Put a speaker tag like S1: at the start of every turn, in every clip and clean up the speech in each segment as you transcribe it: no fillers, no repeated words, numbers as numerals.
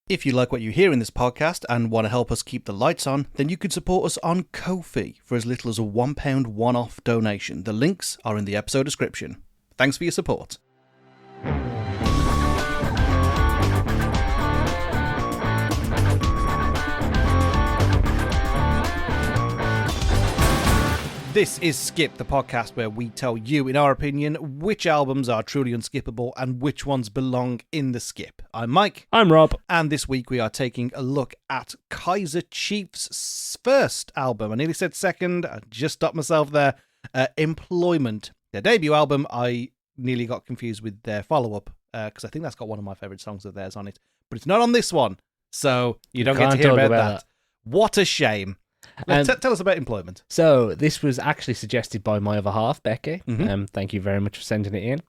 S1: If you like what you hear in this podcast and want to help us keep the lights on, then you could support us on Ko-fi for as little as a £1 one-off donation. The links are in the episode description. Thanks for your support. This is Skip, the podcast where we tell you, in our opinion, which albums are truly unskippable and which ones belong in the skip. I'm Mike.
S2: I'm Rob.
S1: And this week we are taking a look at Kaiser Chiefs' first album. I nearly said second, I just stopped myself there. Employment. Their debut album, I nearly got confused with their follow-up, because I think that's got one of my favourite songs of theirs on it. But it's not on this one, so you don't get to hear about that. What a shame. Tell us about Employment.
S2: So this was actually suggested by my other half, Becky. Thank you very much for sending it in.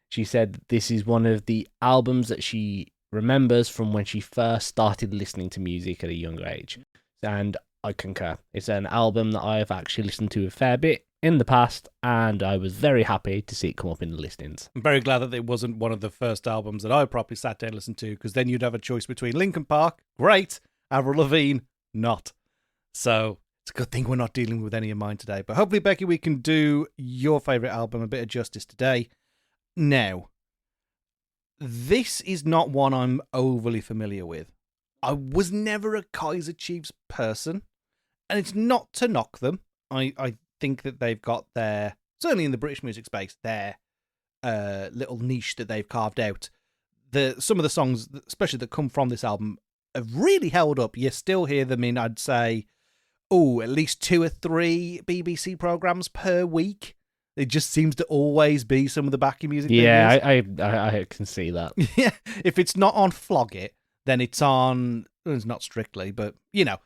S2: She said this is one of the albums that she remembers from when she first started listening to music at a younger age. And I concur. It's an album that I've actually listened to a fair bit in the past, and I was very happy to see it come up in the listings.
S1: I'm very glad that it wasn't one of the first albums that I properly sat down and listened to, because then you'd have a choice between Linkin Park, great, Avril Lavigne, not. So it's a good thing we're not dealing with any of mine today. But hopefully, Becky, we can do your favourite album a bit of justice today. Now, this is not one I'm overly familiar with. I was never a Kaiser Chiefs person, and it's not to knock them. I think that they've got their, certainly in the British music space, their little niche that they've carved out. Some of the songs, especially that come from this album, have really held up. You still hear them in, I'd say, at least 2 or 3 BBC programmes per week. It just seems to always be some of the backing music.
S2: Yeah, I can see that.
S1: Yeah, if it's not on Flog It, then it's on. It's not Strictly, but you know,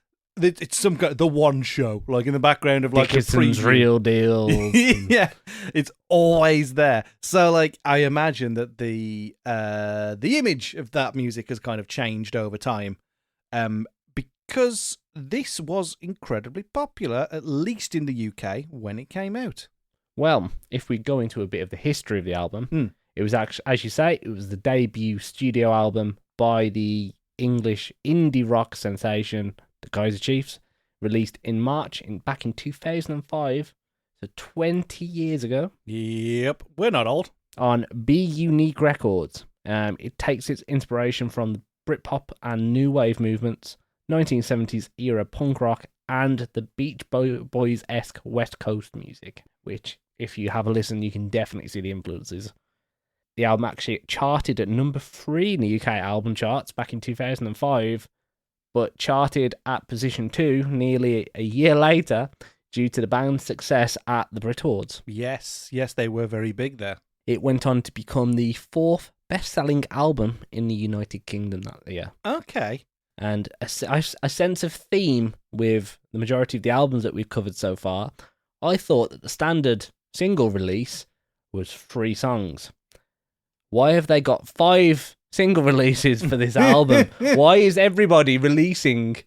S1: it's some kind of the one show, like in the background of like
S2: Dickinson's Real Deal.
S1: Yeah, it's always there. So, like, I imagine that the image of that music has kind of changed over time, because this was incredibly popular, at least in the UK, when it came out.
S2: Well, if we go into a bit of the history of the album, it was actually, as you say, it was the debut studio album by the English indie rock sensation, the Kaiser Chiefs, released in March back in 2005, so 20 years ago.
S1: Yep, we're not old.
S2: On Be Unique Records. It takes its inspiration from the Britpop and new wave movements, 1970s era punk rock, and the Beach Boys-esque West Coast music, which, if you have a listen, you can definitely see the influences. The album actually charted at number 3 in the UK album charts back in 2005, but charted at position 2 nearly a year later due to the band's success at the Brit Awards.
S1: Yes, they were very big there.
S2: It went on to become the 4th best-selling album in the United Kingdom that year.
S1: Okay.
S2: And a sense of theme with the majority of the albums that we've covered so far. I thought that the standard single release was 3 songs. Why have they got 5 single releases for this album? Why is everybody releasing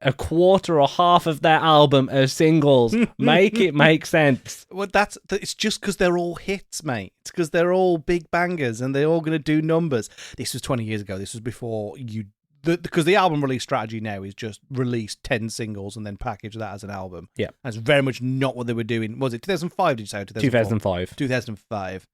S2: a quarter or half of their album as singles? Make it make sense.
S1: Well, it's just because they're all hits, mate. It's because they're all big bangers and they're all going to do numbers. This was 20 years ago. This was before because the album release strategy now is just release 10 singles and then package that as an album.
S2: Yeah.
S1: That's very much not what they were doing. Was it 2005, did you say?
S2: 2005.
S1: 2005.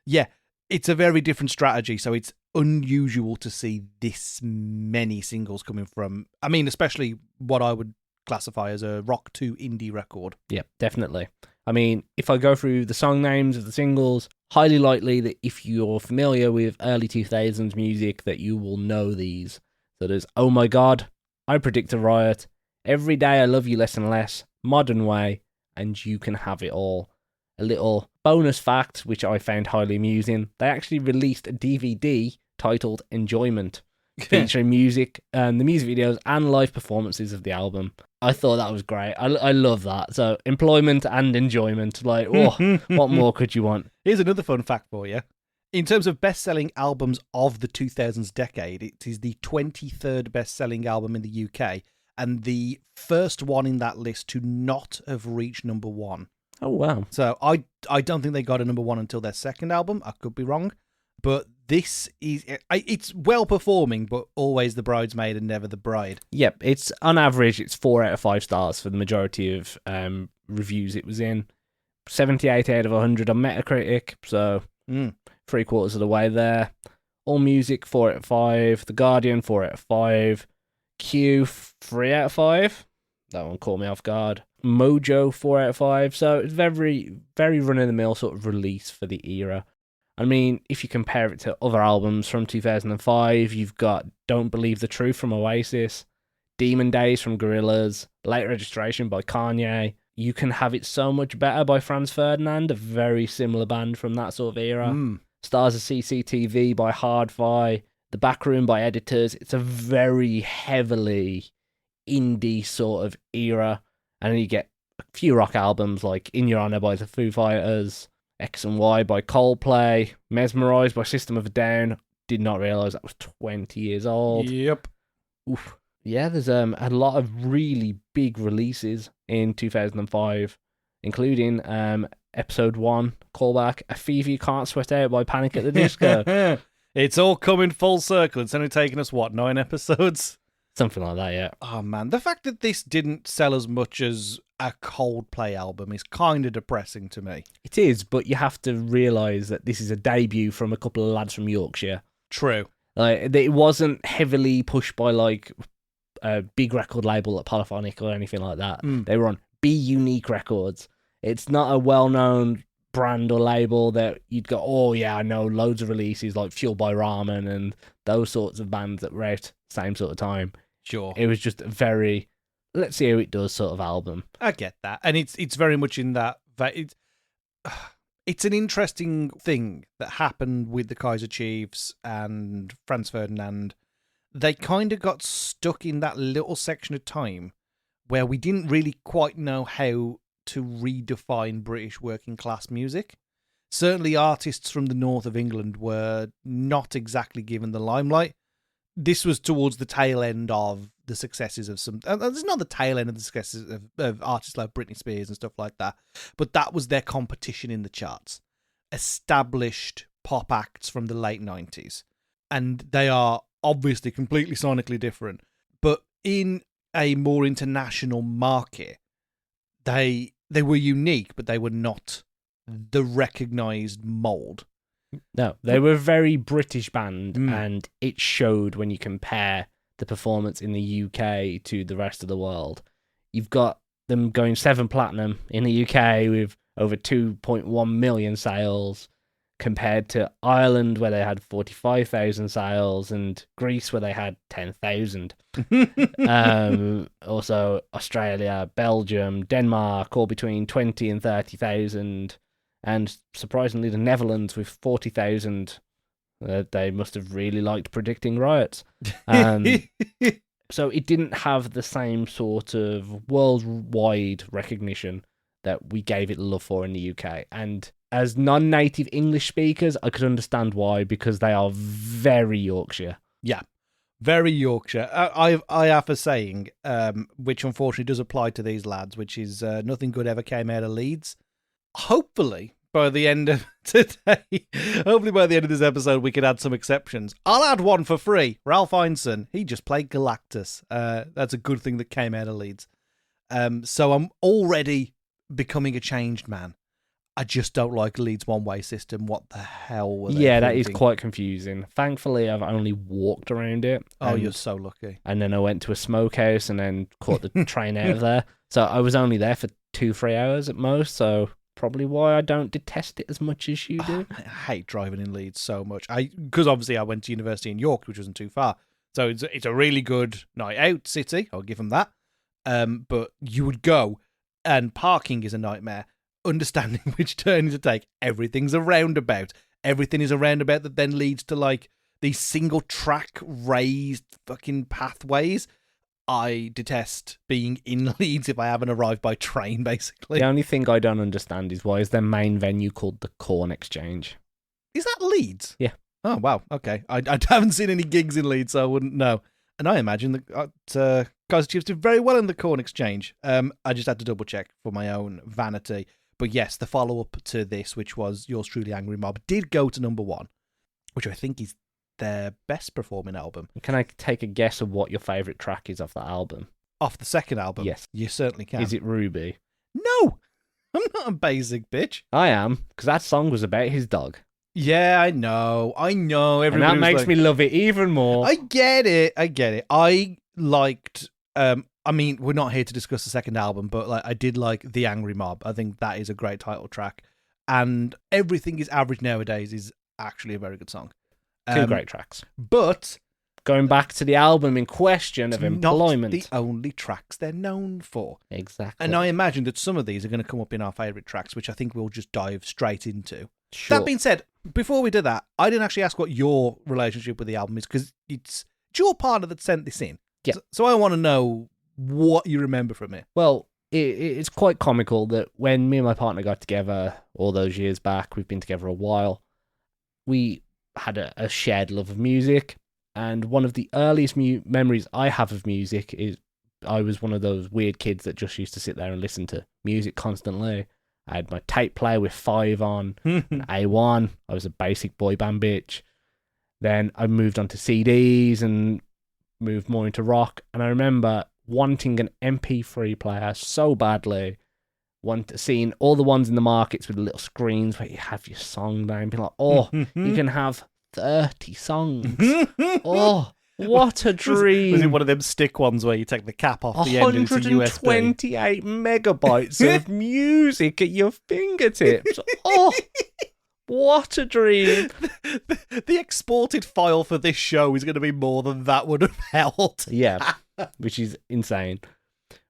S1: Yeah. It's a very different strategy, so it's unusual to see this many singles coming from, I mean, especially what I would classify as a rock to indie record.
S2: Yeah, definitely. I mean, if I go through the song names of the singles, highly likely that if you're familiar with early 2000s music that you will know these. So there's Oh My God, I Predict a Riot, Every Day I Love You Less and Less, Modern Way, and You Can Have It All. A little bonus fact, which I found highly amusing, they actually released a DVD titled Enjoyment, featuring music, the music videos and live performances of the album. I thought that was great. I love that. So Employment and Enjoyment, like, what more could you want?
S1: Here's another fun fact for you. In terms of best-selling albums of the 2000s decade, it is the 23rd best-selling album in the UK and the first one in that list to not have reached number 1.
S2: Oh, wow.
S1: So I don't think they got a number 1 until their second album. I could be wrong. But this is it's well performing, but always the bridesmaid and never the bride.
S2: Yep, it's on average it's 4 out of 5 stars for the majority of reviews it was in. 78 out of 100 on Metacritic, so 3/4 of the way there. All Music 4 out of 5. The Guardian 4 out of 5. Q 3 out of 5. That one caught me off guard. Mojo 4 out of 5. So it's very, very run of the mill sort of release for the era. I mean, if you compare it to other albums from 2005, you've got Don't Believe the Truth from Oasis, Demon Days from Gorillaz, Late Registration by Kanye. You Can Have It So Much Better by Franz Ferdinand, a very similar band from that sort of era. Stars of CCTV by Hard-Fi, The Backroom by Editors. It's a very heavily indie sort of era. And then you get a few rock albums like In Your Honor by the Foo Fighters, X and Y by Coldplay, Mesmerized by System of a Down. Did not realise that was 20 years old.
S1: Yep.
S2: Oof. Yeah, there's a lot of really big releases in 2005, including Episode 1, Callback, A Fever You Can't Sweat Out by Panic at the Disco.
S1: It's all coming full circle. It's only taken us, 9 episodes?
S2: Something like that, yeah.
S1: Oh, man. The fact that this didn't sell as much as a Coldplay album is kind of depressing to me.
S2: It is, but you have to realise that this is a debut from a couple of lads from Yorkshire.
S1: True.
S2: Like, it wasn't heavily pushed by, like, a big record label like Polyphonic or anything like that. They were on Be Unique Records. It's not a well-known brand or label that you'd go, oh, yeah, I know loads of releases like Fueled by Ramen and those sorts of bands that were out same sort of time.
S1: Sure.
S2: It was just a very, let's see how it does sort of album.
S1: I get that. And it's very much in that it's an interesting thing that happened with the Kaiser Chiefs and Franz Ferdinand. They kind of got stuck in that little section of time where we didn't really quite know how to redefine British working class music. Certainly artists from the north of England were not exactly given the limelight. This was towards the tail end of the successes of some... it's not the tail end of the successes of artists like Britney Spears and stuff like that, but that was their competition in the charts. Established pop acts from the late 90s. And they are obviously completely sonically different. But in a more international market, they were unique, but they were not the recognised mould.
S2: No, they were a very British band, and it showed when you compare the performance in the UK to the rest of the world. You've got them going 7 platinum in the UK with over 2.1 million sales, compared to Ireland where they had 45,000 sales and Greece where they had 10,000. Also Australia, Belgium, Denmark, all between 20 and 30,000. And surprisingly, the Netherlands with 40,000. They must have really liked predicting riots. So it didn't have the same sort of worldwide recognition that we gave it love for in the UK. And as non-native English speakers, I could understand why, because they are very Yorkshire.
S1: Yeah, very Yorkshire. I have a saying, which unfortunately does apply to these lads, which is nothing good ever came out of Leeds. Hopefully, by the end of today, hopefully by the end of this episode, we can add some exceptions. I'll add one for free. Ralph Ineson, he just played Galactus. That's a good thing that came out of Leeds. So I'm already becoming a changed man. I just don't like Leeds one-way system. What the hell were they
S2: Yeah, that
S1: thinking?
S2: is quite confusing. Thankfully, I've only walked around it.
S1: Oh, you're so lucky.
S2: And then I went to a smokehouse and then caught the train out of there. So I was only there for 2-3 hours at most, so probably why I don't detest it as much as you do.
S1: I hate driving in Leeds so much. Because obviously I went to university in York, which wasn't too far. So it's a really good night out city. I'll give them that. But you would go, and parking is a nightmare. Understanding which turn to take. Everything's a roundabout. Everything is a roundabout that then leads to like these single track raised fucking pathways. I detest being in Leeds if I haven't arrived by train, basically.
S2: The only thing I don't understand is why is their main venue called the Corn Exchange?
S1: Is that Leeds?
S2: Yeah.
S1: Oh, wow. Okay. I haven't seen any gigs in Leeds, so I wouldn't know. And I imagine that Kaiser Chiefs did very well in the Corn Exchange. I just had to double check for my own vanity. But yes, the follow-up to this, which was Yours Truly Angry Mob, did go to number 1. which I think is their best performing album.
S2: Can I take a guess of what your favourite track is off that album?
S1: Off the second album?
S2: Yes.
S1: You certainly can.
S2: Is it Ruby?
S1: No! I'm not a basic bitch.
S2: I am, because that song was about his dog.
S1: Yeah, I know. Everybody
S2: And that makes me love it even more.
S1: I get it. I liked... I mean, we're not here to discuss the second album, but like I did like The Angry Mob. I think that is a great title track. And Everything is Average Nowadays is actually a very good song.
S2: Two great tracks.
S1: But...
S2: Going back to the album in question of Employment.
S1: Not the only tracks they're known for.
S2: Exactly.
S1: And I imagine that some of these are going to come up in our favourite tracks, which I think we'll just dive straight into.
S2: Sure.
S1: That being said, before we do that, I didn't actually ask what your relationship with the album is, because it's your partner that sent this in.
S2: Yeah.
S1: So I want to know what you remember from it.
S2: Well, it's quite comical that when me and my partner got together all those years back, we've been together a while, we had a shared love of music. And one of the earliest memories I have of music is I was one of those weird kids that just used to sit there and listen to music constantly. I had my tape player with 5 on, A1. I was a basic boy band bitch. Then I moved on to CDs and moved more into rock. And I remember wanting an MP3 player so badly. Seeing all the ones in the markets with the little screens where you have your song down, being like, oh, you can have 30 songs. Oh, what a dream.
S1: Was it one of them stick ones where you take the cap off the end and it's a USB?
S2: 128 megabytes of music at your fingertips. Oh, what a dream.
S1: The exported file for this show is going to be more than that would have held.
S2: Yeah, which is insane.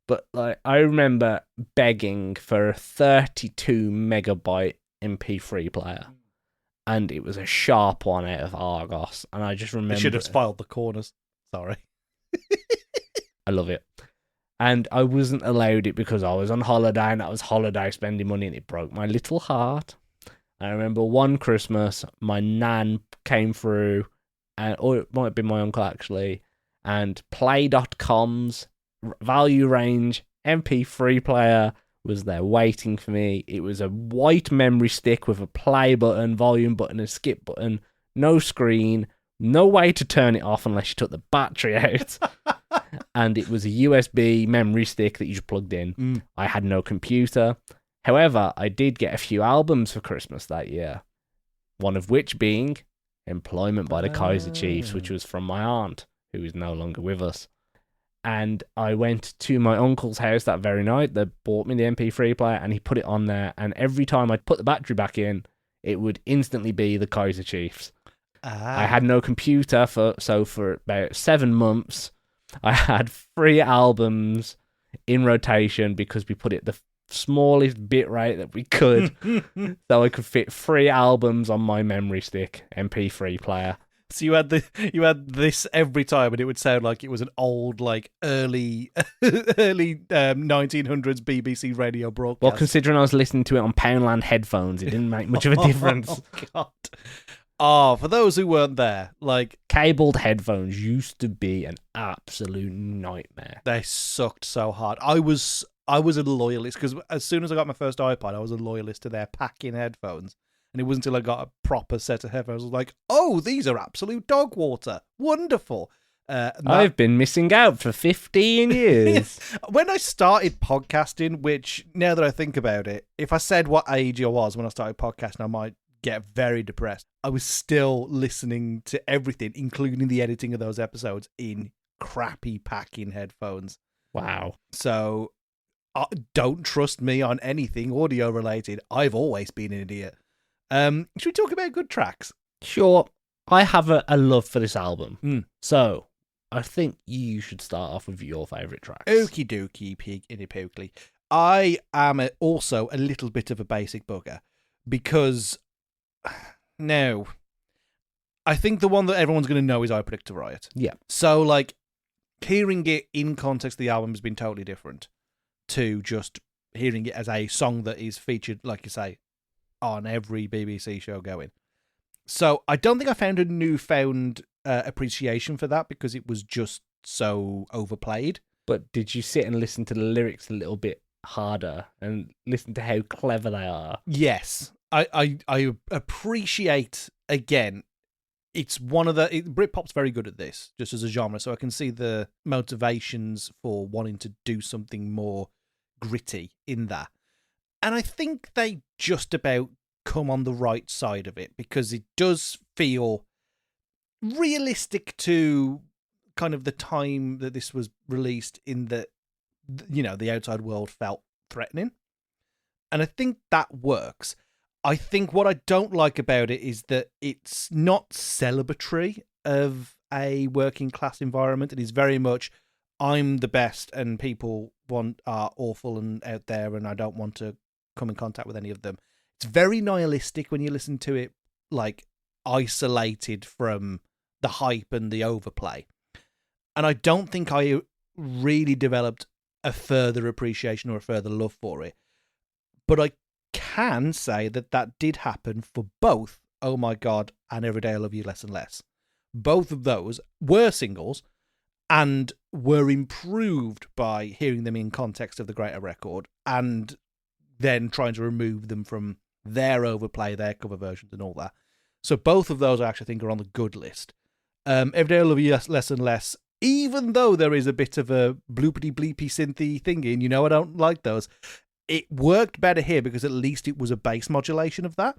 S2: But like, I remember begging for a 32 megabyte MP3 player. And it was a sharp one out of Argos. And I just remember...
S1: They should have filed the corners. Sorry.
S2: I love it. And I wasn't allowed it because I was on holiday, and I was holiday spending money, and it broke my little heart. I remember one Christmas, my nan came through, or it might have been my uncle actually, and Play.com's value range MP3 player was there waiting for me. It was a white memory stick with a play button, volume button, and skip button. No screen, no way to turn it off unless you took the battery out. And it was a USB memory stick that you just plugged in. I had no computer. However, I did get a few albums for Christmas that year. One of which being Employment by the Kaiser Chiefs, which was from my aunt, who is no longer with us. And I went to my uncle's house that very night. They bought me the MP3 player and he put it on there. And every time I'd put the battery back in, it would instantly be the Kaiser Chiefs. I had no computer, so for about 7 months, I had 3 albums in rotation because we put it the smallest bit rate that we could. So I could fit 3 albums on my memory stick MP3 player.
S1: So you had this every time, and it would sound like it was an old, like early 1900s BBC radio broadcast.
S2: Well, considering I was listening to it on Poundland headphones, it didn't make much of a difference.
S1: Oh God! Oh, for those who weren't there, like
S2: cabled headphones used to be an absolute nightmare.
S1: They sucked so hard. I was a loyalist because as soon as I got my first iPod, I was a loyalist to their pack-in headphones. And it wasn't until I got a proper set of headphones I was like, oh, these are absolute dog water. Wonderful.
S2: I've been missing out for 15 years.
S1: When I started podcasting, which now that I think about it, if I said what age I was when I started podcasting, I might get very depressed. I was still listening to everything, including the editing of those episodes, in crappy packing headphones.
S2: Wow.
S1: So don't trust me on anything audio related. I've always been an idiot. Should we talk about good tracks?
S2: Sure. I have a love for this album. So, I think you should start off with your favourite tracks.
S1: Okie dokie, pig in a pokely. I am also a little bit of a basic bugger because, no, I think the one that everyone's going to know is I Predict a Riot.
S2: Yeah.
S1: So, like, hearing it in context of the album has been totally different to just hearing it as a song that is featured, like you say, on every BBC show going. So I don't think I found a newfound appreciation for that because it was just so overplayed.
S2: But did you sit and listen to the lyrics a little bit harder and listen to how clever they are?
S1: Yes. I appreciate, again, it's one of the Britpop's very good at this, just as a genre. So I can see the motivations for wanting to do something more gritty in that, and I think they just about come on the right side of it because it does feel realistic to kind of the time that this was released, in that, you know, the outside world felt threatening, and I think that works. I think what I don't like about it is that it's not celebratory of a working class environment. It is very much, I'm the best and people are awful and out there and I don't want to come in contact with any of them. It's very nihilistic when you listen to it, like isolated from the hype and the overplay. And I don't think I really developed a further appreciation or a further love for it. But I can say that did happen for both Oh My God and Every Day I Love You Less and Less. Both of those were singles and were improved by hearing them in context of the greater record and then trying to remove them from their overplay, their cover versions and all that. So both of those I actually think are on the good list. Every Day I Love You Less and Less, even though there is a bit of a bloopity bleepy synthy thing in, you know I don't like those, it worked better here because at least it was a bass modulation of that.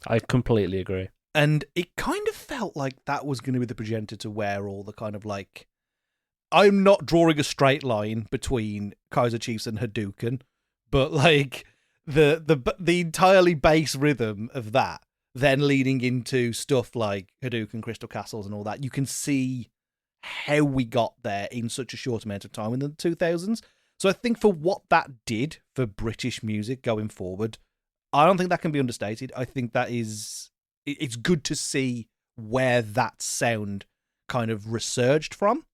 S2: I completely agree.
S1: And it kind of felt like that was going to be the progenitor to where all the kind of like, I'm not drawing a straight line between Kaiser Chiefs and Hadouken, but like the entirely bass rhythm of that then leading into stuff like Hadouken, Crystal Castles and all that. You can see how we got there in such a short amount of time in the 2000s. So I think for what that did for British music going forward, I don't think that can be understated. I think that it's good to see where that sound kind of resurged from.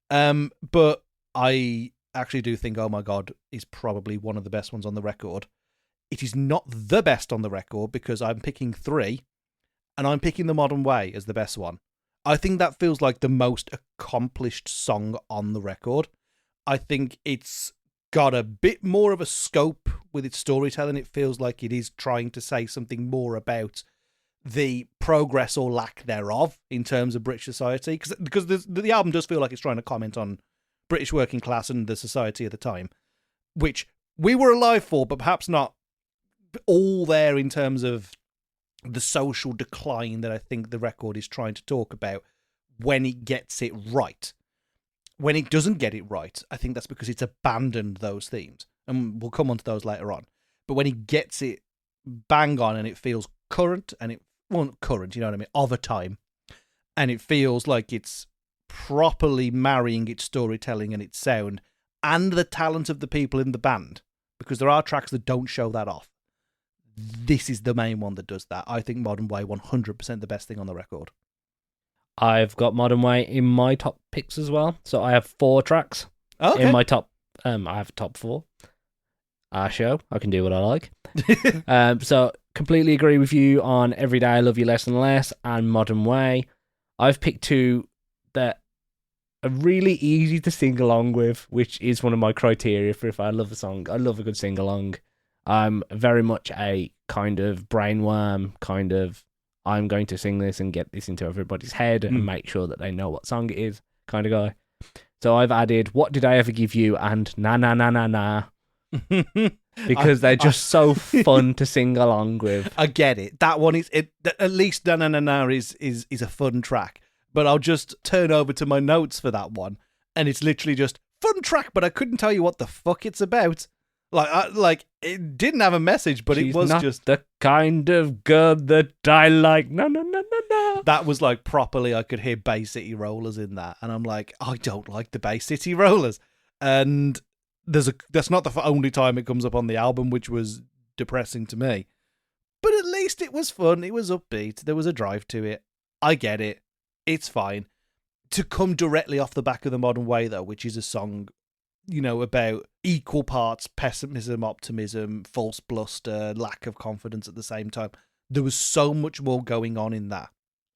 S1: But I actually do think Oh My God is probably one of the best ones on the record. It is not the best on the record because I'm picking 3 and I'm picking The Modern Way as the best one. I think that feels like the most accomplished song on the record. I think it's got a bit more of a scope with its storytelling. It feels like it is trying to say something more about the progress or lack thereof in terms of British society. Because the album does feel like it's trying to comment on British working class and the society of the time, which we were alive for, but perhaps not all there in terms of the social decline that I think the record is trying to talk about when it gets it right. When it doesn't get it right, I think that's because it's abandoned those themes. And we'll come on to those later on. But when it gets it bang on and it feels current, and it, well, not current, you know what I mean, of a time, and it feels like it's properly marrying its storytelling and its sound and the talent of the people in the band, because there are tracks that don't show that off. This is the main one that does that. I think Modern Way 100% the best thing on the record.
S2: I've got Modern Way in my top picks as well. So I have 4 tracks in my top. I have a top 4. Our show. I can do what I like. So completely agree with you on Every Day I Love You Less and Less and Modern Way. I've picked 2 that are really easy to sing along with, which is one of my criteria for if I love a song. I love a good sing along. I'm very much a kind of brainworm, kind of I'm going to sing this and get this into everybody's head and make sure that they know what song it is kind of guy. So I've added What Did I Ever Give You and Na Na Na Na Na because they're just so fun to sing along with.
S1: I get it. That one is it. At least Na Na Na Na is a fun track. But I'll just turn over to my notes for that one, and it's literally just fun track. But I couldn't tell you what the fuck it's about. Like it didn't have a message, but
S2: She's
S1: it was
S2: not
S1: just
S2: the kind of girl that I like. No, no, no, no, no.
S1: That was like properly. I could hear Bay City Rollers in that, and I'm like, I don't like the Bay City Rollers. And that's not the only time it comes up on the album, which was depressing to me. But at least it was fun. It was upbeat. There was a drive to it. I get it. It's fine. To come directly off the back of The Modern Way, though, which is a song, you know, about equal parts pessimism, optimism, false bluster, lack of confidence at the same time. There was so much more going on in that.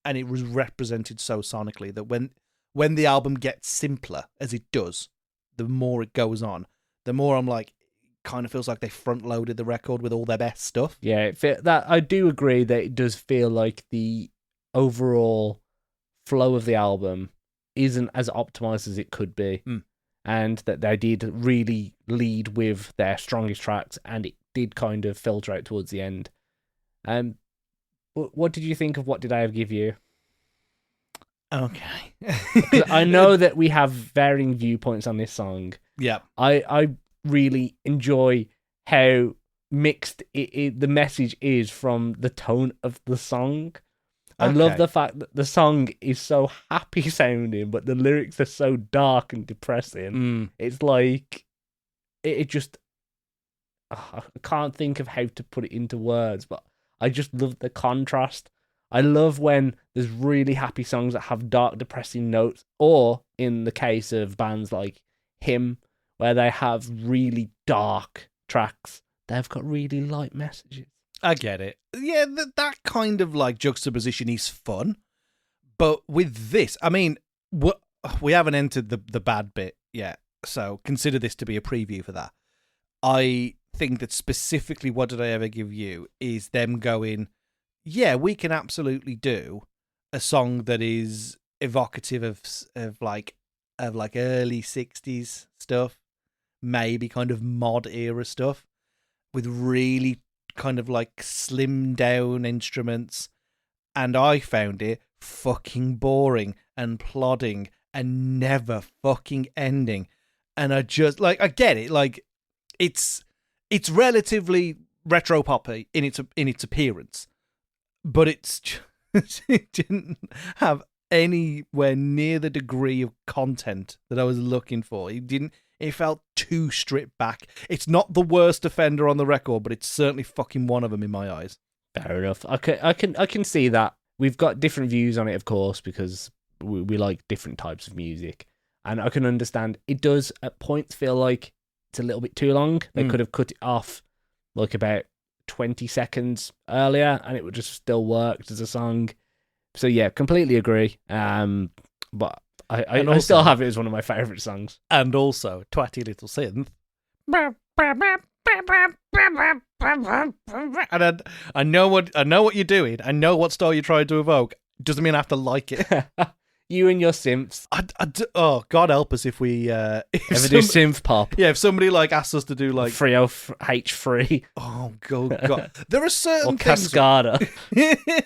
S1: And it was represented so sonically that when the album gets simpler, as it does, the more it goes on, the more I'm like, it kind of feels like they front-loaded the record with all their best stuff.
S2: Yeah, that I do agree that it does feel like the overall flow of the album isn't as optimized as it could be. And that they did really lead with their strongest tracks, and it did kind of filter out towards the end. What did you think of What Did I Ever Give You?
S1: Okay.
S2: I know that we have varying viewpoints on this song.
S1: Yeah.
S2: I really enjoy how mixed the message is from the tone of the song. I love the fact that the song is so happy sounding, but the lyrics are so dark and depressing. It's like, it just, I can't think of how to put it into words, but I just love the contrast. I love when there's really happy songs that have dark, depressing notes, or in the case of bands like Him, where they have really dark tracks, they've got really light messages.
S1: I get it. Yeah, that kind of like juxtaposition is fun. But with this, I mean, we haven't entered the bad bit yet, so consider this to be a preview for that. I think that specifically What Did I Ever Give You is them going, yeah, we can absolutely do a song that is evocative of like early 60s stuff, maybe kind of mod era stuff, with really kind of like slimmed down instruments, and I found it fucking boring and plodding and never fucking ending. And I just like, I get it, like it's relatively retro poppy in its appearance, but it's just, it didn't have anywhere near the degree of content that I was looking for. It felt too stripped back. It's not the worst offender on the record, but it's certainly fucking one of them in my eyes.
S2: Fair enough. I can see that. We've got different views on it, of course, because we like different types of music. And I can understand it does at points feel like it's a little bit too long. They could have cut it off like about 20 seconds earlier and it would just still worked as a song. So yeah, completely agree. But I still have it as one of my favourite songs.
S1: And also, twatty little synth. And I know what you're doing. I know what style you're trying to evoke. Doesn't mean I have to like it.
S2: You and your synths.
S1: Oh, God help us if we
S2: ever do synth pop.
S1: Yeah, if somebody like asks us to do like
S2: 3H3.
S1: Oh God. There are certain
S2: or Cascada.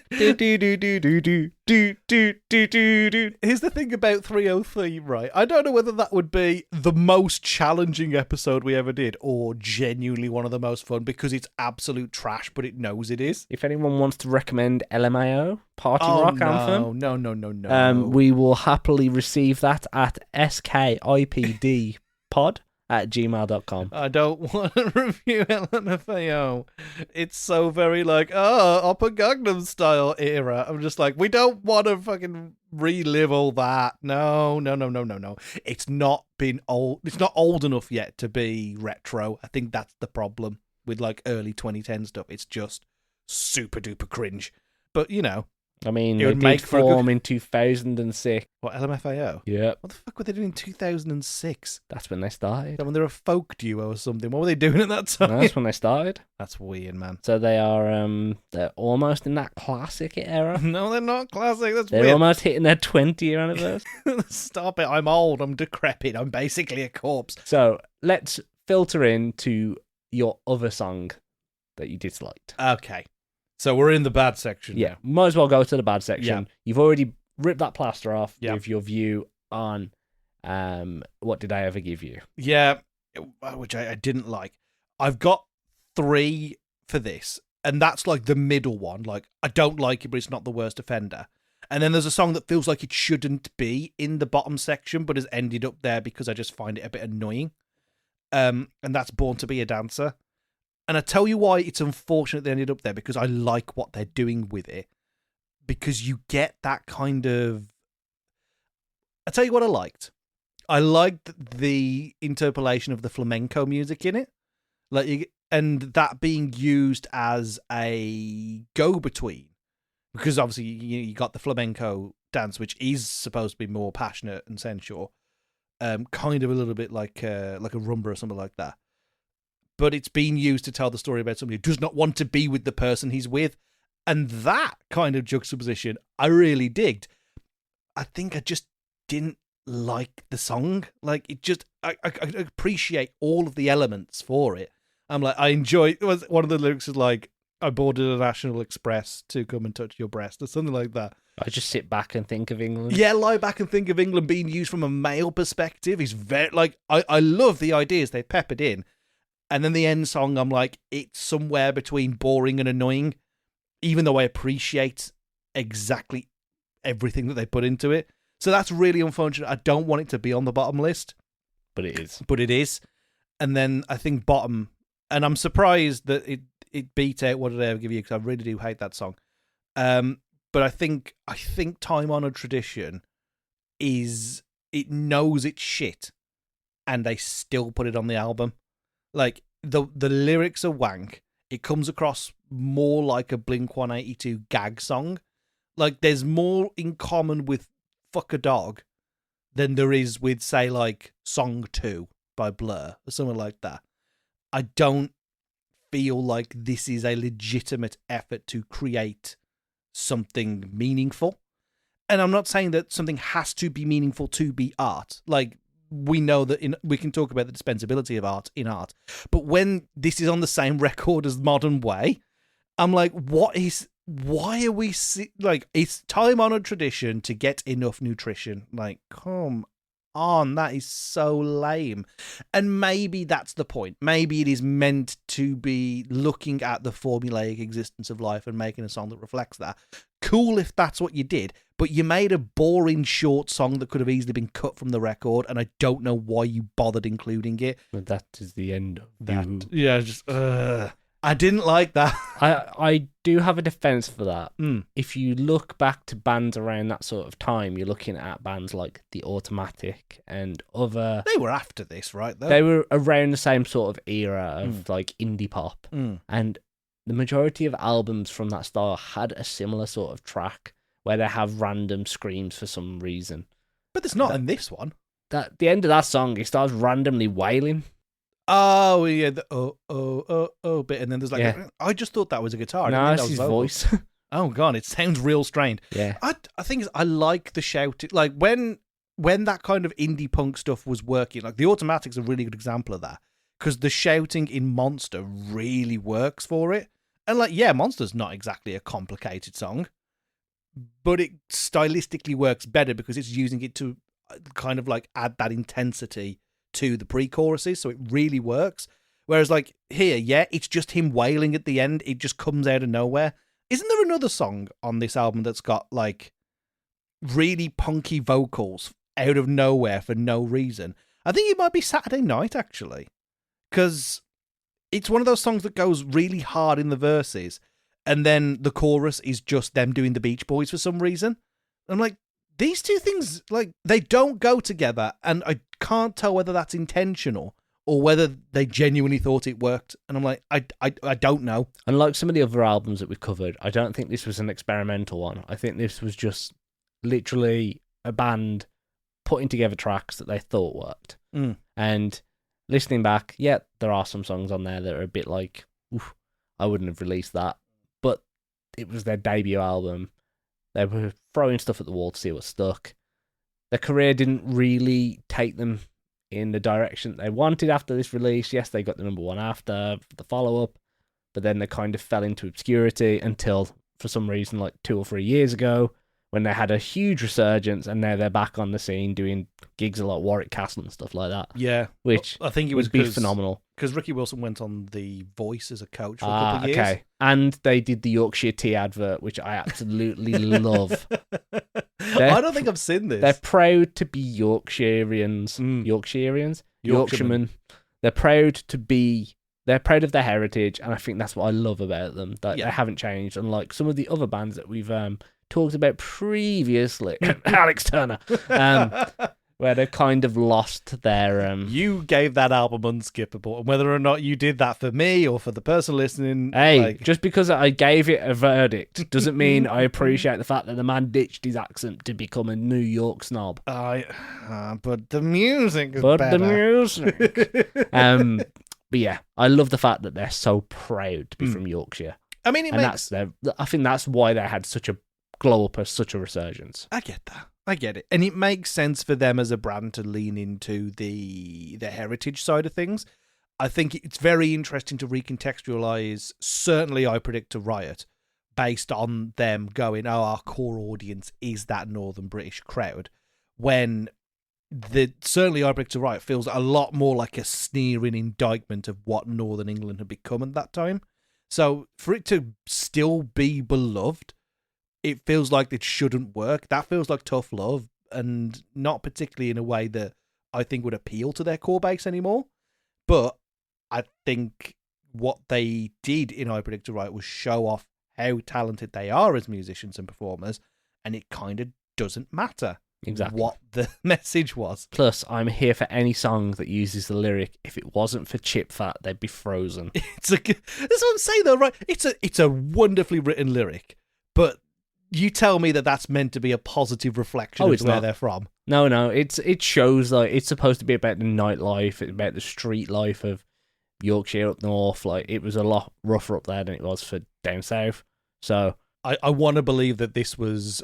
S1: Here's the thing about 303, right? I don't know whether that would be the most challenging episode we ever did or genuinely one of the most fun because it's absolute trash, but it knows it is.
S2: If anyone wants to recommend LMAO, Party Rock Anthem.
S1: No.
S2: We will happily receive that at skipdpod@gmail.com.
S1: I don't want to review LMFAO. It's so very like, Upper Gangnam Style era. I'm just like, we don't want to fucking relive all that. No. It's not been old. It's not old enough yet to be retro. I think that's the problem with like early 2010 stuff. It's just super duper cringe. But you know.
S2: I mean, they did form in 2006.
S1: What, LMFAO?
S2: Yeah.
S1: What the fuck were they doing in 2006?
S2: That's when they started.
S1: When they were a folk duo or something. What were they doing at that time?
S2: No, that's when they started.
S1: That's weird, man.
S2: So they are they're almost in that classic era.
S1: No, they're not classic.
S2: They're
S1: weird.
S2: Almost hitting their 20-year anniversary.
S1: Stop it. I'm old. I'm decrepit. I'm basically a corpse.
S2: So let's filter into your other song that you disliked.
S1: Okay. So we're in the bad section.
S2: Yeah, might as well go to the bad section.
S1: Yeah.
S2: You've already ripped that plaster off
S1: Yeah.
S2: with your view on What Did I Ever Give You?
S1: Yeah, which I didn't like. I've got 3 for this, and that's like the middle one. Like, I don't like it, but it's not the worst offender. And then there's a song that feels like it shouldn't be in the bottom section, but has ended up there because I just find it a bit annoying. And that's Born to Be a Dancer. And I tell you why it's unfortunate they ended up there, because I like what they're doing with it. Because you get that kind of... I tell you what I liked. I liked the interpolation of the flamenco music in it. And that being used as a go-between. Because obviously you got the flamenco dance, which is supposed to be more passionate and sensual. Kind of a little bit like a rumba or something like that. But it's been used to tell the story about somebody who does not want to be with the person he's with. And that kind of juxtaposition, I really digged. I think I just didn't like the song. Like, it just, I appreciate all of the elements for it. I'm like, I enjoy, it was one of the lyrics is like, I boarded a National Express to come and touch your breast, or something like that.
S2: I just sit back and think of England.
S1: Yeah, lie back and think of England being used from a male perspective is very, like, I love the ideas they peppered in. And then the end song, I'm like, it's somewhere between boring and annoying, even though I appreciate exactly everything that they put into it. So that's really unfortunate. I don't want it to be on the bottom list.
S2: But it is.
S1: But it is. And then I think bottom, and I'm surprised that it beat out What Did I Ever Give You, because I really do hate that song. But I think Time Honored Tradition is, it knows it's shit, and they still put it on the album. Like, the lyrics are wank. It comes across more like a Blink-182 gag song. Like, there's more in common with Fuck a Dog than there is with, say, like, Song 2 by Blur, or something like that. I don't feel like this is a legitimate effort to create something meaningful. And I'm not saying that something has to be meaningful to be art. Like, we know that we can talk about the dispensability of art in art, but when this is on the same record as Modern Way, I'm like, why are we like, it's Time Honored Tradition to get enough nutrition. Like, come on, that is so lame. And maybe that's the point. Maybe it is meant to be looking at the formulaic existence of life and making a song that reflects that. Cool if that's what you did, but you made a boring short song that could have easily been cut from the record, and I don't know why you bothered including it.
S2: But that is the end of
S1: that.
S2: you.
S1: Yeah, just I didn't like that.
S2: I do have a defense for that. If you look back to bands around that sort of time, you're looking at bands like The Automatic and other.
S1: They were after this, right? Though?
S2: They were around the same sort of era of like indie pop, and the majority of albums from that style had a similar sort of track where they have random screams for some reason.
S1: But there's not in this one.
S2: That the end of that song, he starts randomly wailing.
S1: Oh yeah, the oh bit, and then there's like I just thought that was a guitar.
S2: No, it's his voice.
S1: Oh god, it sounds real strained.
S2: Yeah,
S1: I think I like the shouting. Like when that kind of indie punk stuff was working, like The Automatic's a really good example of that, because the shouting in Monster really works for it. And like, yeah, Monster's not exactly a complicated song, but it stylistically works better because it's using it to kind of like add that intensity to the pre-choruses, so it really works. Whereas like here, yeah, it's just him wailing at the end. It just comes out of nowhere. Isn't there another song on this album that's got like really punky vocals out of nowhere for no reason? I think it might be Saturday Night, actually, because it's one of those songs that goes really hard in the verses, and then the chorus is just them doing the Beach Boys for some reason. I'm like, these two things, like, they don't go together, and I can't tell whether that's intentional or whether they genuinely thought it worked. And I'm like, I don't know.
S2: Unlike some of the other albums that we've covered, I don't think this was an experimental one. I think this was just literally a band putting together tracks that they thought worked. And listening back, yeah, there are some songs on there that are a bit like, oof, I wouldn't have released that. But it was their debut album. They were throwing stuff at the wall to see what stuck. Their career didn't really take them in the direction they wanted after this release. Yes, they got the number one after the follow-up, but then they kind of fell into obscurity until, for some reason, like 2 or 3 years ago, when they had a huge resurgence, and now they're back on the scene doing gigs a lot, Warwick Castle and stuff like that.
S1: Yeah,
S2: which
S1: I think it
S2: would be phenomenal.
S1: Because Ricky Wilson went on The Voice as a coach for a couple of years. Okay.
S2: And they did the Yorkshire tea advert, which I absolutely love.
S1: I don't think I've seen this.
S2: They're proud to be Yorkshireans. Yorkshiremen. They're proud of their heritage, and I think that's what I love about them. That they haven't changed, unlike some of the other bands that we've talked about previously. Alex Turner. Where they've kind of lost their...
S1: You gave that album unskippable, and whether or not you did that for me or for the person listening...
S2: Hey, just because I gave it a verdict doesn't mean I appreciate the fact that the man ditched his accent to become a New York snob.
S1: But the music is better.
S2: But yeah, I love the fact that they're so proud to be from Yorkshire.
S1: I mean,
S2: I think that's why they had such a glow up, such a resurgence.
S1: I get that. I get it. And it makes sense for them as a brand to lean into the heritage side of things. I think it's very interesting to recontextualize, certainly I predict, to Riot, based on them going, oh, our core audience is that Northern British crowd, when certainly I predict to Riot feels a lot more like a sneering indictment of what Northern England had become at that time. So for it to still be beloved, it feels like it shouldn't work. That feels like tough love, and not particularly in a way that I think would appeal to their core base anymore. But I think what they did in I Predict to Right was show off how talented they are as musicians and performers, and it kind of doesn't matter what the message was.
S2: Plus, I'm here for any song that uses the lyric, if it wasn't for chip fat, they'd be frozen.
S1: That's what I'm saying, though, right? It's a wonderfully written lyric, but you tell me that that's meant to be a positive reflection of where they're from.
S2: No, it shows like it's supposed to be about the nightlife, about the street life of Yorkshire up north. Like, it was a lot rougher up there than it was for down south. So
S1: I want to believe that this was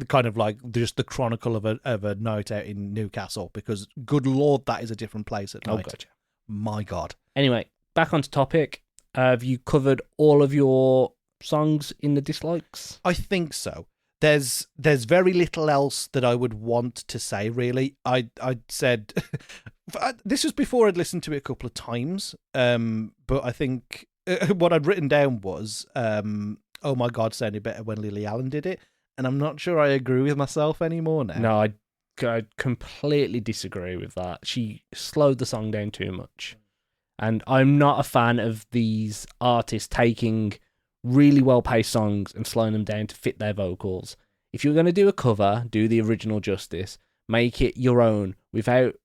S1: kind of like just the chronicle of a night out in Newcastle, because good lord, that is a different place at night.
S2: Oh, gotcha.
S1: My God.
S2: Anyway, back onto topic. Have you covered all of your songs in the dislikes?
S1: I think so. There's very little else that I would want to say, really. I said this was before I'd listened to it a couple of times, but I think what I'd written down was oh my God, sounded better when Lily Allen did it, and I'm not sure I agree with myself anymore now.
S2: No, I completely disagree with that. She slowed the song down too much, and I'm not a fan of these artists taking really well-paced songs and slowing them down to fit their vocals. If you're going to do a cover, do the original justice. Make it your own without,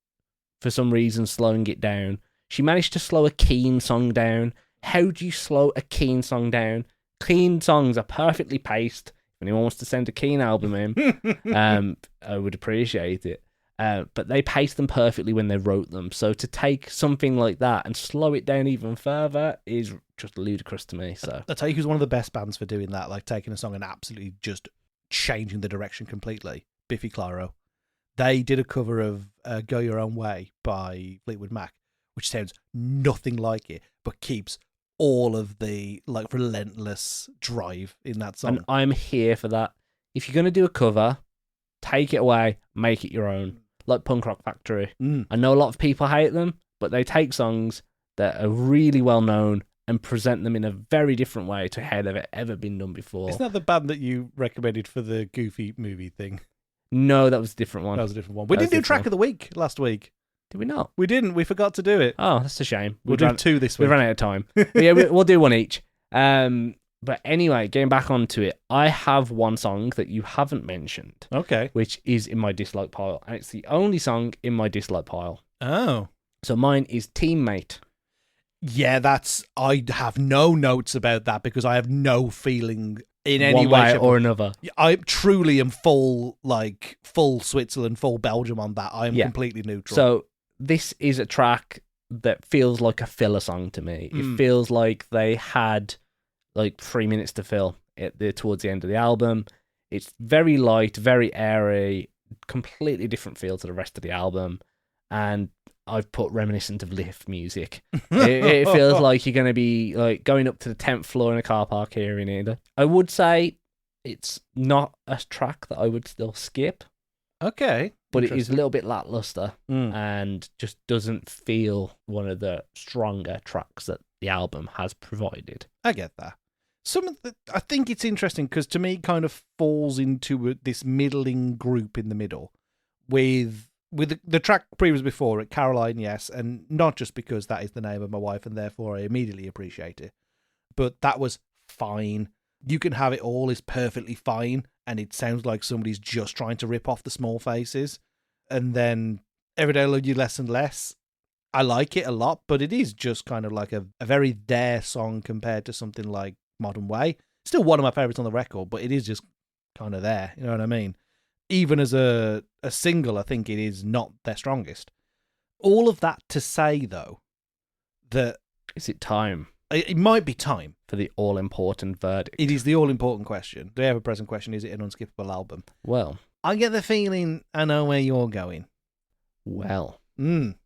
S2: for some reason, slowing it down. She managed to slow a Keane song down. How do you slow a Keane song down? Keane songs are perfectly paced. If anyone wants to send a Keane album in, I would appreciate it. But they paced them perfectly when they wrote them. So to take something like that and slow it down even further is just ludicrous to me. So
S1: I'll tell you who's one of the best bands for doing that, like taking a song and absolutely just changing the direction completely. Biffy Clyro. They did a cover of Go Your Own Way by Fleetwood Mac, which sounds nothing like it, but keeps all of the like relentless drive in that song.
S2: And I'm here for that. If you're going to do a cover, take it away, make it your own. Like Punk Rock Factory. I know a lot of people hate them, but they take songs that are really well known and present them in a very different way to how they've ever been done before.
S1: Isn't that the band that you recommended for the Goofy movie thing?
S2: No, that was a different one.
S1: That was a different one. We didn't do Track of the Week last week.
S2: Did we not?
S1: We didn't. We forgot to do it.
S2: Oh, that's a shame.
S1: We'll do two this week.
S2: We ran out of time. But yeah, we'll do one each. But anyway, getting back onto it, I have one song that you haven't mentioned.
S1: Okay.
S2: Which is in my dislike pile. And it's the only song in my dislike pile.
S1: Oh.
S2: So mine is Teammate.
S1: Yeah, I have no notes about that because I have no feeling in any
S2: one way or another.
S1: I truly am full Switzerland, full Belgium on that. I am completely neutral.
S2: So this is a track that feels like a filler song to me. It feels like they had like 3 minutes to fill towards the end of the album. It's very light, very airy, completely different feel to the rest of the album. And I've put reminiscent of lift music. It feels like you're going to be like going up to the 10th floor in a car park here in England. I would say it's not a track that I would still skip.
S1: Okay.
S2: But it is a little bit lackluster and just doesn't feel one of the stronger tracks that the album has provided.
S1: I get that. I think it's interesting because to me it kind of falls into this middling group in the middle with the track previous before it, Caroline, yes, and not just because that is the name of my wife and therefore I immediately appreciate it, but that was fine. You Can Have It All is perfectly fine, and it sounds like somebody's just trying to rip off the Small Faces. And then Every Day I Love You Less and Less, I like it a lot, but it is just kind of like a very there song compared to something like Modern Way. Still one of my favourites on the record, but it is just kind of there, you know what I mean? Even as a single, I think it is not their strongest. All of that to say, though, that...
S2: Is it time?
S1: It might be time.
S2: For the all-important verdict.
S1: It is the all-important question. The ever-present question, is it an unskippable album?
S2: Well,
S1: I get the feeling I know where you're going.
S2: Well,
S1: Mm.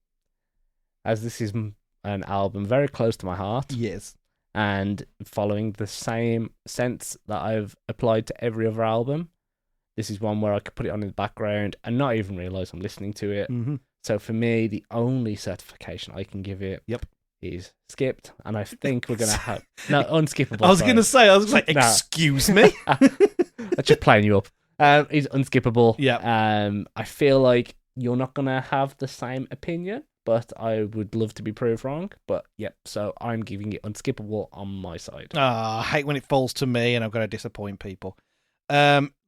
S2: as this is an album very close to my heart,
S1: Yes.
S2: and following the same sense that I've applied to every other album, this is one where I could put it on in the background and not even realise I'm listening to it.
S1: Mm-hmm.
S2: So for me, the only certification I can give it is skipped. And I think we're going to have... No, unskippable.
S1: I was going to say,
S2: Nah.
S1: excuse me?
S2: I'm just playing you up. It's unskippable.
S1: Yeah.
S2: I feel like you're not going to have the same opinion, but I would love to be proved wrong. But so I'm giving it unskippable on my side.
S1: I hate when it falls to me and I've got to disappoint people.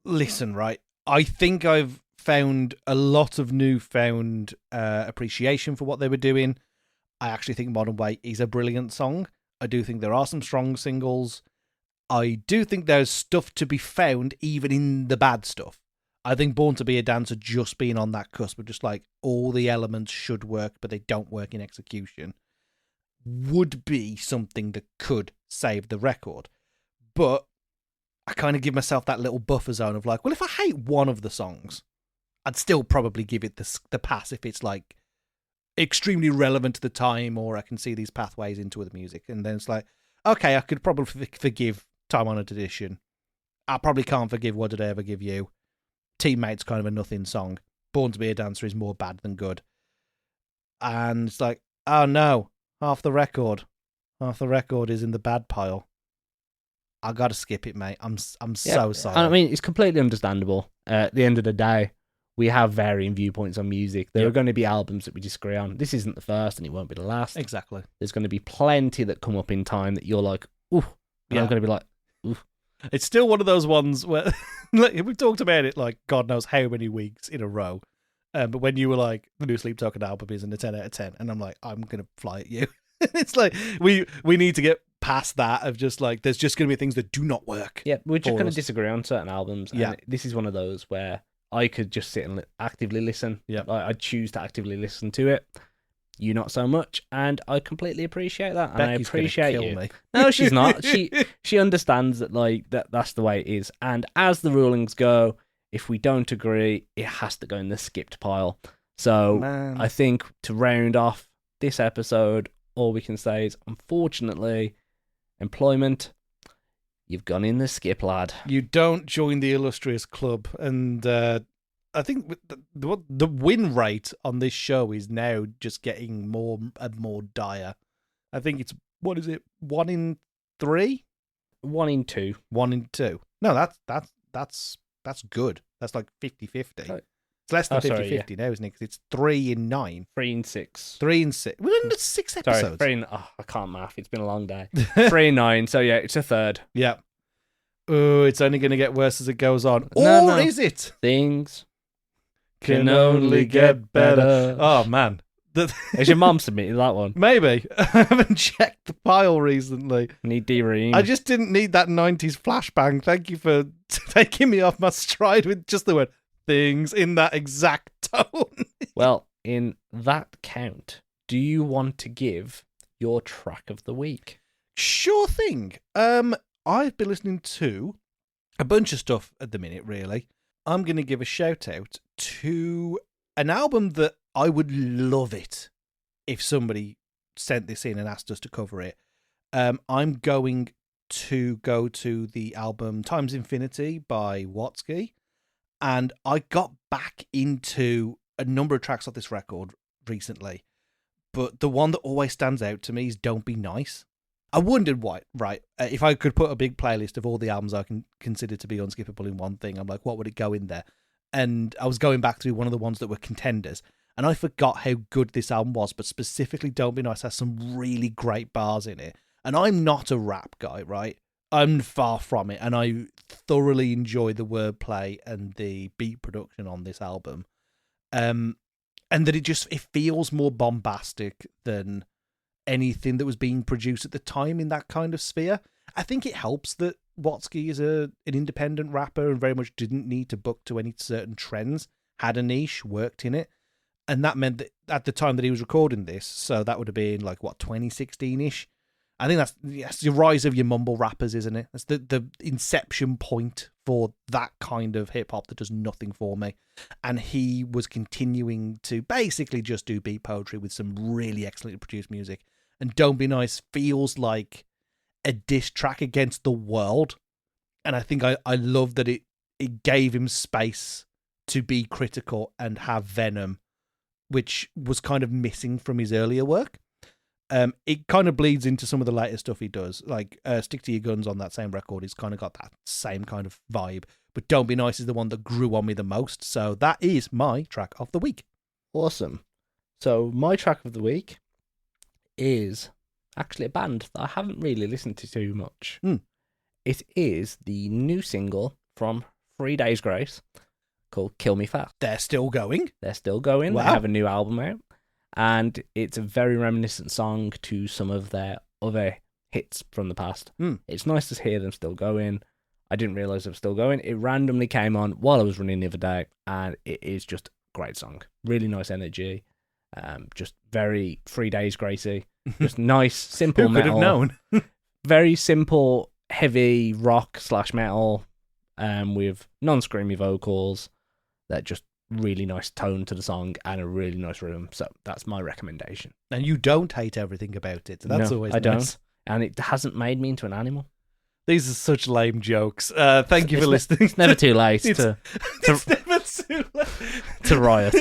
S1: Listen, right, I think I've found a lot of newfound appreciation for what they were doing. I actually think Modern Way is a brilliant song. I do think there are some strong singles. I do think there's stuff to be found even in the bad stuff. I think Born to Be a Dancer just being on that cusp of just like all the elements should work, but they don't work in execution, would be something that could save the record. But I kind of give myself that little buffer zone of like, well, if I hate one of the songs, I'd still probably give it the pass if it's like extremely relevant to the time, or I can see these pathways into other music. And then it's like, okay, I could probably forgive Time Honored Edition. I probably can't forgive What Did I Ever Give You. Teammate's kind of a nothing song. Born to Be a Dancer is more bad than good. And it's like, oh no, half the record is in the bad pile. I gotta skip it, mate. I'm so sorry.
S2: I mean, it's completely understandable. At the end of the day, we have varying viewpoints on music. There are going to be albums that we disagree on. This isn't the first, and it won't be the last.
S1: Exactly.
S2: There's going to be plenty that come up in time that you're like, ooh, and I'm going to be like, ooh.
S1: It's still one of those ones where we've talked about it like God knows how many weeks in a row. But when you were like, the new Sleep Token album is in a 10 out of 10, and I'm like, I'm gonna fly at you. It's like we need to get past that of just like there's just going to be things that do not work.
S2: Yeah, we're just going to disagree on certain albums. And
S1: yeah,
S2: this is one of those where I could just sit and actively listen.
S1: Yeah,
S2: I'd choose to actively listen to it. You not so much, and I completely appreciate that. And I appreciate you.
S1: Me.
S2: No, she's not. She understands that like that's the way it is. And as the rulings go, if we don't agree, it has to go in the skipped pile. So I think to round off this episode, all we can say is, unfortunately, employment, you've gone in the skip, lad.
S1: You don't join the illustrious club. And I think the win rate on this show is now just getting more and more dire. I think it's, what is it, 1 in 3?
S2: 1 in 2.
S1: 1 in 2. No, that's good. That's like 50-50. It's less than 50-50 now, isn't it? Because it's 3 in 9.
S2: 3 in 6.
S1: 3 in 6. We're in 6 episodes.
S2: Sorry, I can't math. It's been a long day. 3 in 9. So yeah, it's a third.
S1: Yeah. Oh, it's only going to get worse as it goes on.
S2: No.
S1: Or is it?
S2: Things can only get better.
S1: Oh, man.
S2: Has your mum submitted that one?
S1: Maybe. I haven't checked the pile recently.
S2: Need D-Ream.
S1: I just didn't need that 90s flashbang. Thank you for taking me off my stride with just the word things in that exact tone.
S2: Well, in that count, do you want to give your track of the week?
S1: Sure thing. I've been listening to a bunch of stuff at the minute, really. I'm going to give a shout out to an album that I would love it if somebody sent this in and asked us to cover it. I'm going to go to the album Times Infinity by Watsky, and I got back into a number of tracks off this record recently, but the one that always stands out to me is Don't Be Nice. I wondered why, right, if I could put a big playlist of all the albums I can consider to be unskippable in one thing, I'm like, what would it go in there? And I was going back through one of the ones that were contenders, and I forgot how good this album was, but specifically Don't Be Nice has some really great bars in it. And I'm not a rap guy, right? I'm far from it, and I thoroughly enjoy the wordplay and the beat production on this album. And that it feels more bombastic than anything that was being produced at the time in that kind of sphere. I think it helps that Watsky is an independent rapper and very much didn't need to book to any certain trends, had a niche, worked in it. And that meant that at the time that he was recording this, so that would have been like, 2016-ish, I think that's the rise of your mumble rappers, isn't it? That's the inception point for that kind of hip hop that does nothing for me. And he was continuing to basically just do beat poetry with some really excellently produced music. And Don't Be Nice feels like a diss track against the world. And I think I love that it gave him space to be critical and have venom, which was kind of missing from his earlier work. It kind of bleeds into some of the later stuff he does. Like Stick to Your Guns on that same record, he's kind of got that same kind of vibe. But Don't Be Nice is the one that grew on me the most. So that is my track of the week.
S2: Awesome. So my track of the week is actually a band that I haven't really listened to too much. It is the new single from 3 Days Grace called Kill Me Fast.
S1: They're still going?
S2: They're still going.
S1: Wow.
S2: They have a new album out. And it's a very reminiscent song to some of their other hits from the past. It's nice to hear them still going. I didn't realise they were still going. It randomly came on while I was running the other day, and it is just a great song. Really nice energy. Just very 3 Days Gracie. Just nice, simple
S1: Who could
S2: metal.
S1: have known?
S2: Very simple, heavy rock / metal with non-screamy vocals that just really nice tone to the song and a really nice rhythm. So that's my recommendation.
S1: And you don't hate everything about it. That's
S2: No,
S1: always
S2: I
S1: nice.
S2: don't. And it hasn't made me into an animal.
S1: These are such lame jokes. Thank you for listening.
S2: It's never too late
S1: It's never too late.
S2: to riot.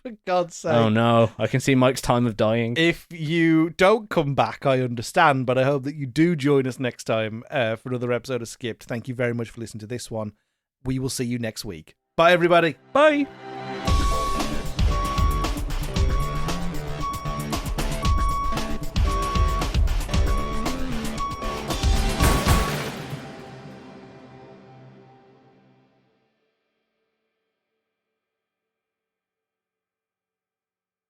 S1: For God's sake.
S2: Oh no, I can see Mike's time of dying.
S1: If you don't come back, I understand, but I hope that you do join us next time for another episode of Skipped. Thank you very much for listening to this one. We will see you next week. Bye, everybody.
S2: Bye.